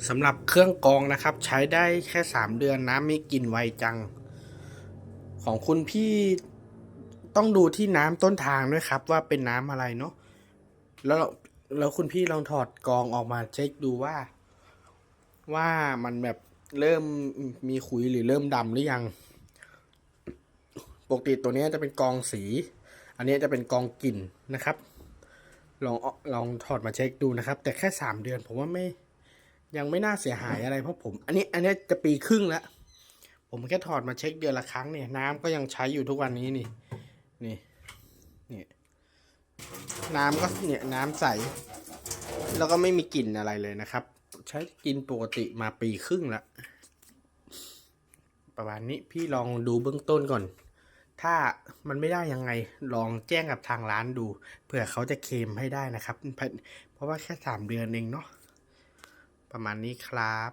สำหรับเครื่องกรองนะครับ ใช้ได้แค่3 เดือนน้ำไม่กลิ่นไวจัง ของคุณพี่ต้องดูที่น้ำต้นทางด้วยครับว่าเป็นน้ำอะไรเนาะแล้วแล้วคุณพี่ลองถอดกรองออกมาเช็คดูว่ามันแบบเริ่มมีขุยหรือเริ่มดำหรือยังปกติตัวนี้จะเป็นกรองสี อันนี้จะเป็นกรองกลิ่นนะครับลองถอดมาเช็คดูนะครับแต่แค่3 เดือนผมว่ายังไม่น่าเสียหายอะไรเพราะผมอันนี้จะปีครึ่งแล้วผมแค่ถอดมาเช็คเดือนละครั้งเนี่ยน้ำก็ยังใช้อยู่ทุกวันนี้นี่น้ำก็เนี่ยน้ำใสแล้วก็ไม่มีกลิ่นอะไรเลยนะครับใช้กินปกติมาปีครึ่งแล้วประมาณนี้พี่ลองดูเบื้องต้นก่อนถ้ามันไม่ได้ยังไงลองแจ้งกับทางร้านดูเผื่อเขาจะเคลมให้ได้นะครับเพราะว่าแค่3 เดือนเองเนาะประมาณนี้ครับ